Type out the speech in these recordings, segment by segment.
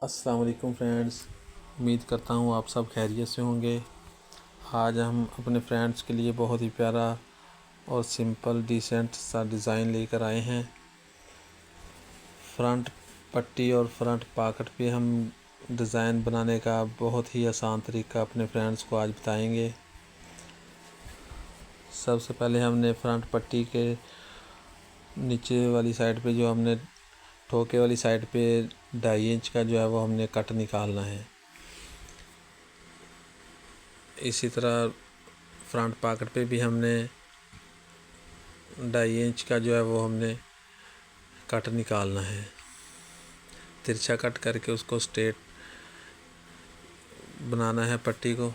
अस्सलाम वालेकुम फ्रेंड्स। उम्मीद करता हूँ आप सब खैरियत से होंगे। आज हम अपने फ्रेंड्स के लिए बहुत ही प्यारा और सिंपल डिसेंट सा डिज़ाइन लेकर आए हैं। फ्रंट पट्टी और फ्रंट पॉकेट पे हम डिज़ाइन बनाने का बहुत ही आसान तरीका अपने फ्रेंड्स को आज बताएंगे। सबसे पहले हमने फ्रंट पट्टी के नीचे वाली साइड पे जो हमने ठोके वाली साइड पे 2.5 इंच का जो है वो हमने कट निकालना है। इसी तरह फ्रंट पॉकेट पे भी हमने 2.5 इंच का जो है वो हमने कट निकालना है। तिरछा कट करके उसको स्ट्रेट बनाना है पट्टी को।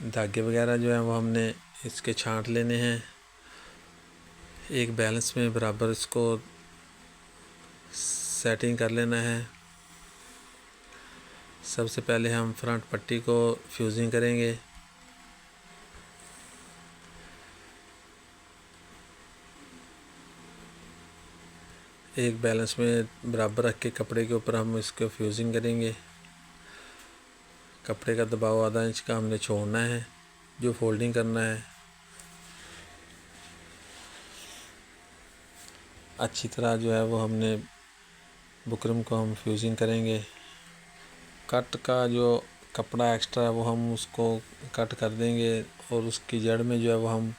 धागे वगैरह जो है वो हमने इसके छांट लेने हैं। एक बैलेंस में बराबर इसको सेटिंग कर लेना है। सबसे पहले हम फ्रंट पट्टी को फ्यूजिंग करेंगे। एक बैलेंस में बराबर रख के कपड़े के ऊपर हम इसको फ्यूजिंग करेंगे। कपड़े का दबाव आधा इंच का हमने छोड़ना है जो फोल्डिंग करना है। अच्छी तरह जो है वो हमने बुकरम को हम फ्यूजिंग करेंगे। कट का जो कपड़ा एक्स्ट्रा है वो हम उसको कट कर देंगे और उसकी जड़ में जो है वो हम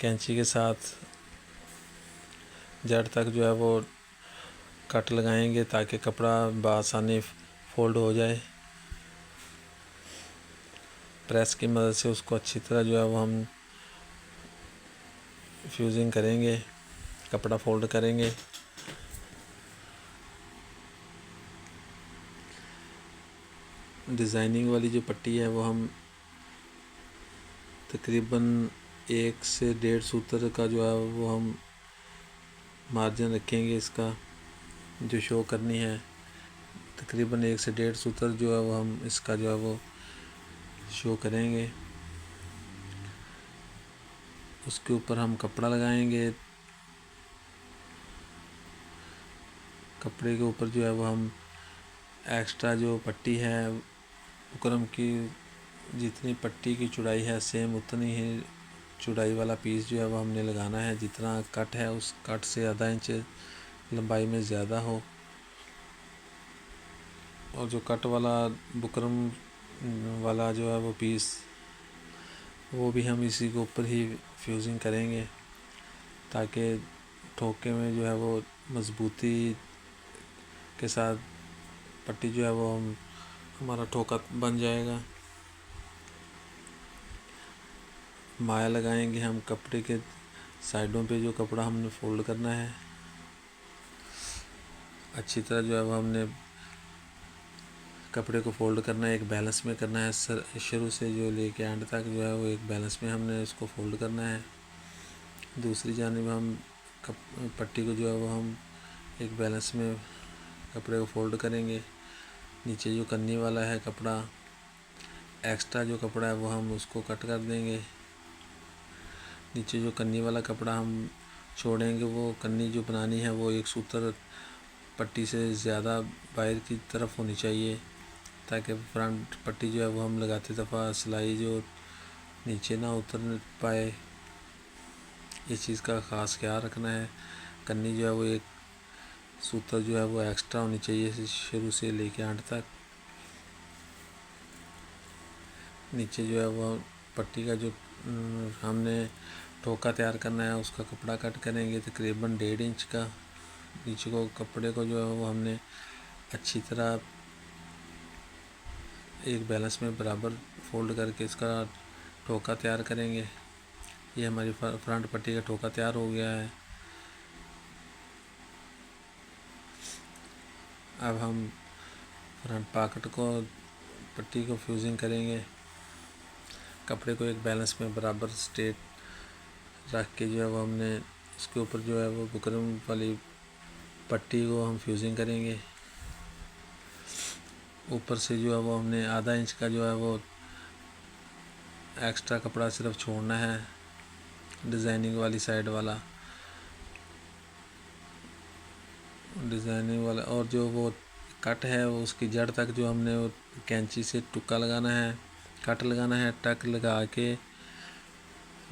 कैंची के साथ जड़ तक जो है वो कट लगाएंगे ताकि कपड़ा बआसानी फोल्ड हो जाए। प्रेस की मदद से उसको अच्छी तरह जो है वो हम फ्यूजिंग करेंगे, कपड़ा फोल्ड करेंगे। डिज़ाइनिंग वाली जो पट्टी है वो हम तकरीबन 1 से 1.5 सूत्र का जो है वो हम मार्जिन रखेंगे। इसका जो शो करनी है तकरीबन 1 से 1.5 सूत्र जो है वो हम इसका जो है वो शो करेंगे। उसके ऊपर हम कपड़ा लगाएंगे। कपड़े के ऊपर जो है वो हम एक्स्ट्रा जो पट्टी है बुकरम की जितनी पट्टी की चौड़ाई है सेम उतनी ही चौड़ाई वाला पीस जो है वो हमने लगाना है। जितना कट है उस कट से आधा इंच लंबाई में ज़्यादा हो। और जो कट वाला बुकरम वाला जो है वो पीस वो भी हम इसी के ऊपर ही फ्यूजिंग करेंगे ताकि ठोके में जो है वो मज़बूती के साथ पट्टी जो है वो हमारा ठोका बन जाएगा। माया लगाएंगे हम कपड़े के साइडों पे जो कपड़ा हमने फोल्ड करना है। अच्छी तरह जो है वो हमने कपड़े को फोल्ड करना है, एक बैलेंस में करना है। शुरू से जो लेके एंड तक जो है वो एक बैलेंस में हमने इसको फोल्ड करना है। दूसरी जानिब हम पट्टी को जो है वो हम एक बैलेंस में कपड़े को फोल्ड करेंगे। नीचे जो कन्नी वाला है कपड़ा एक्स्ट्रा जो कपड़ा है वो हम उसको कट कर देंगे। नीचे जो कन्नी वाला कपड़ा हम छोड़ेंगे वो कन्नी जो बनानी है वो 1 सूत्र पट्टी से ज़्यादा बाहर की तरफ होनी चाहिए ताकि फ्रंट पट्टी जो है वो हम लगाते दफ़ा सिलाई जो नीचे ना उतर पाए। इस चीज़ का ख़ास ख्याल रखना है। कन्नी जो है वो 1 सूत्र जो है वो एक्स्ट्रा होनी चाहिए शुरू से लेके एंड तक। नीचे जो है वो पट्टी का जो हमने ठोका तैयार करना है उसका कपड़ा कट करेंगे तकरीबन 1.5 इंच का। नीचे को कपड़े को जो है वो हमने अच्छी तरह एक बैलेंस में बराबर फोल्ड करके इसका ठोका तैयार करेंगे। ये हमारी फ्रंट पट्टी का ठोका तैयार हो गया है। अब हम फ्रंट पॉकेट को पट्टी को फ्यूजिंग करेंगे। कपड़े को एक बैलेंस में बराबर स्ट्रेट रख के जो है वो हमने इसके ऊपर जो है वो बुकरम वाली पट्टी को हम फ्यूजिंग करेंगे। ऊपर से जो है वो हमने आधा इंच का जो है वो एक्स्ट्रा कपड़ा सिर्फ छोड़ना है डिज़ाइनिंग वाली साइड वाला। डिज़ाइनिंग वाला। और जो वो कट है वो उसकी जड़ तक जो हमने वो कैंची से टुक्का लगाना है, कट लगाना है। टक लगा के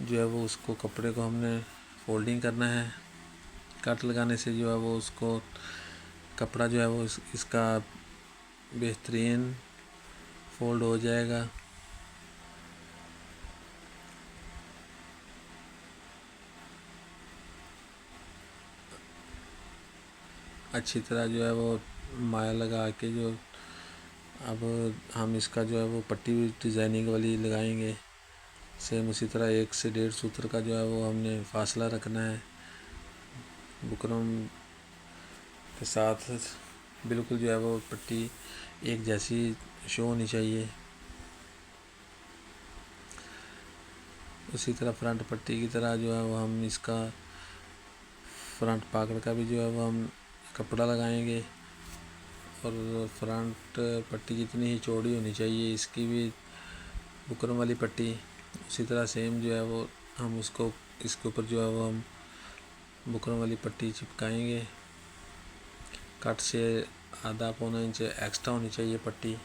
जो है वो उसको कपड़े को हमने फोल्डिंग करना है। कट लगाने से जो है वो उसको कपड़ा जो है वो इसका बेहतरीन फोल्ड हो जाएगा। अच्छी तरह जो है वो माया लगा के जो अब हम इसका जो है वो पट्टी भी डिज़ाइनिंग वाली लगाएंगे। सेम उसी तरह 1 से 1.5 सूत्र का जो है वो हमने फासला रखना है। बुकरम के साथ बिल्कुल जो है वो पट्टी एक जैसी शो होनी चाहिए। उसी तरह फ्रंट पट्टी की तरह जो है वो हम इसका फ्रंट पॉकेट का भी जो है वो हम कपड़ा लगाएंगे। और फ्रंट पट्टी जितनी ही चौड़ी होनी चाहिए इसकी भी बुकरम वाली पट्टी उसी तरह सेम जो है वो हम उसको इसके ऊपर जो है वो हम बुकरम वाली पट्टी चिपकाएंगे। कट से आधा पौना इंच एक्स्ट्रा होनी चाहिए पट्टी।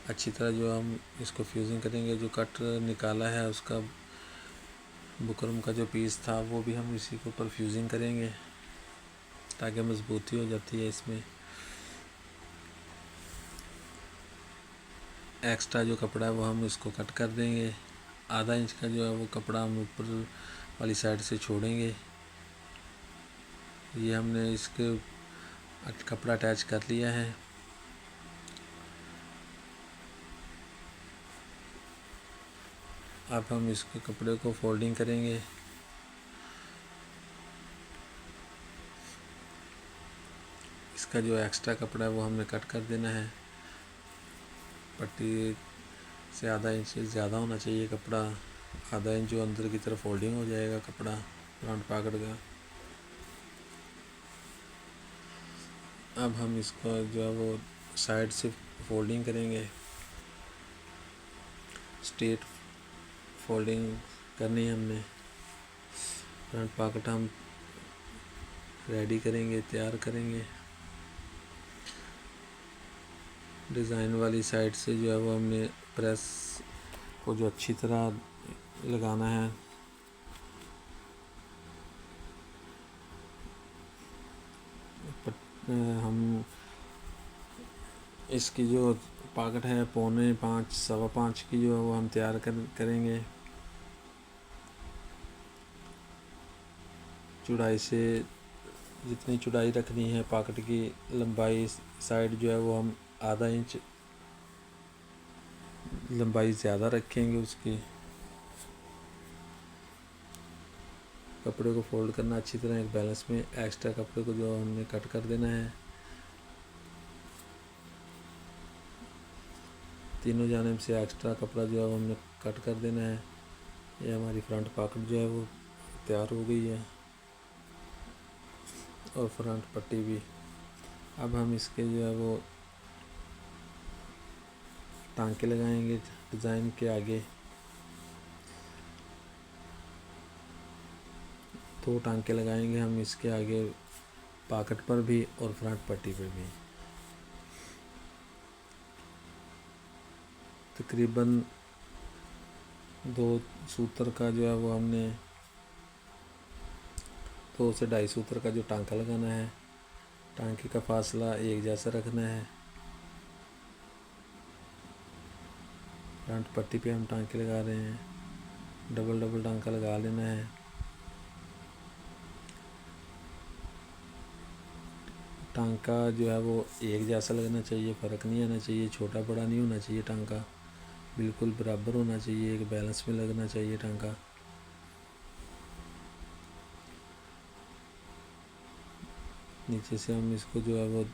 अच्छी तरह जो हम इसको फ्यूजिंग करेंगे। जो कट निकाला है उसका बुकरम का जो पीस था वो भी हम इसी के ऊपर फ्यूजिंग करेंगे ताकि मजबूती हो जाती है इसमें। एक्स्ट्रा जो कपड़ा है वो हम इसको कट कर देंगे। आधा इंच का जो है वो कपड़ा हम ऊपर वाली साइड से छोड़ेंगे। ये हमने इसके कपड़ा अटैच कर लिया है। अब हम इसके कपड़े को फोल्डिंग करेंगे। इसका जो एक्स्ट्रा कपड़ा है वो हमने कट कर देना है। पट्टी से आधा इंच ज़्यादा होना चाहिए कपड़ा। आधा इंच जो अंदर की तरफ फोल्डिंग हो जाएगा कपड़ा फ्रंट पॉकेट का। अब हम इसको जो है वो साइड से फोल्डिंग करेंगे। स्ट्रेट फोल्डिंग करनी है हमने। फ्रंट पॉकेट हम रेडी करेंगे, तैयार करेंगे। डिज़ाइन वाली साइड से जो है वो हमने प्रेस को जो अच्छी तरह लगाना है। हम इसकी जो पॉकेट है 4.25 सवा 5 की जो है वो हम तैयार करेंगे। चौड़ाई से जितनी चौड़ाई रखनी है पॉकेट की लंबाई साइड जो है वो हम आधा इंच लंबाई ज़्यादा रखेंगे उसकी। कपड़े को फोल्ड करना अच्छी तरह एक बैलेंस में। एक्स्ट्रा कपड़े को जो हमने कट कर देना है। तीनों जानिब से एक्स्ट्रा कपड़ा जो है हमने कट कर देना है। ये हमारी फ्रंट पॉकेट जो है वो तैयार हो गई है और फ्रंट पट्टी भी। अब हम इसके जो है वो टांके लगाएंगे डिज़ाइन के आगे। 2 टांके लगाएंगे हम इसके आगे पॉकेट पर भी और फ्रंट पट्टी पर भी। तकरीबन 2 सूत्र का जो है वो हमने 2 से 2.5 सूत्र का जो टांका लगाना है। टांके का फासला एक जैसा रखना है। फ्रंट पट्टी पे हम टांके लगा रहे हैं। डबल टांका लगा लेना है। टांका जो है वो एक जैसा लगना चाहिए, फ़र्क नहीं आना चाहिए। छोटा बड़ा नहीं होना चाहिए टांका, बिल्कुल बराबर होना चाहिए, एक बैलेंस में लगना चाहिए टांका। नीचे से हम इसको जो है वो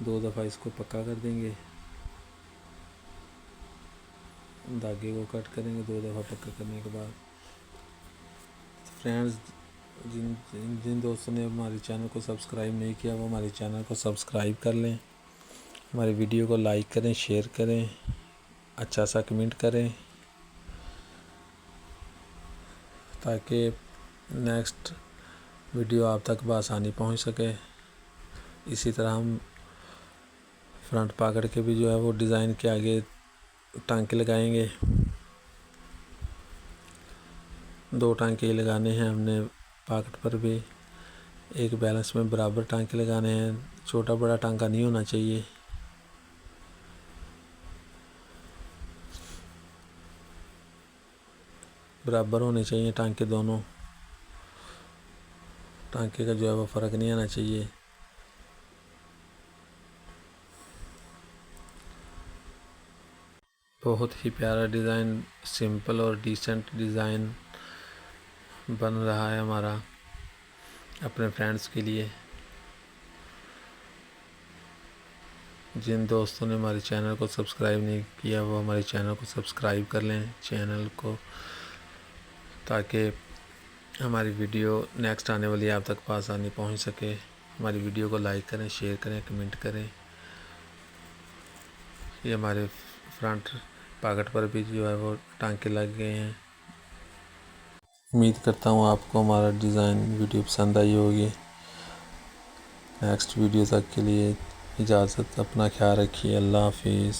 2 दफ़ा इसको पक्का कर देंगे। धागे को कट करेंगे 2 दफ़ा पक्का करने के बाद। फ्रेंड्स, जिन जिन दोस्तों ने हमारे चैनल को सब्सक्राइब नहीं किया वो हमारे चैनल को सब्सक्राइब कर लें। हमारी वीडियो को लाइक करें, शेयर करें, अच्छा सा कमेंट करें ताकि नेक्स्ट वीडियो आप तक बआसानी पहुंच सके। इसी तरह हम फ्रंट पॉकेट के भी जो है वो डिज़ाइन के आगे टांके लगाएंगे। 2 टांके लगाने हैं हमने पॉकेट पर भी। एक बैलेंस में बराबर टांके लगाने हैं, छोटा बड़ा टांका नहीं होना चाहिए। बराबर होने चाहिए टांके, दोनों टांके का जो है वो फ़र्क नहीं आना चाहिए। बहुत ही प्यारा डिज़ाइन, सिंपल और डिसेंट डिज़ाइन बन रहा है हमारा अपने फ्रेंड्स के लिए। जिन दोस्तों ने हमारे चैनल को सब्सक्राइब नहीं किया वो हमारे चैनल को सब्सक्राइब कर लें चैनल को, ताकि हमारी वीडियो नेक्स्ट आने वाली आप तक आसानी पहुंच सके। हमारी वीडियो को लाइक करें, शेयर करें, कमेंट करें। ये हमारे फ्रंट पॉकेट पर भी जो है वो टांके लग गए हैं। उम्मीद करता हूँ आपको हमारा डिज़ाइन वीडियो पसंद आई होगी। नेक्स्ट वीडियो तक के लिए इजाज़त, अपना ख्याल रखिए। अल्लाह हाफिज़।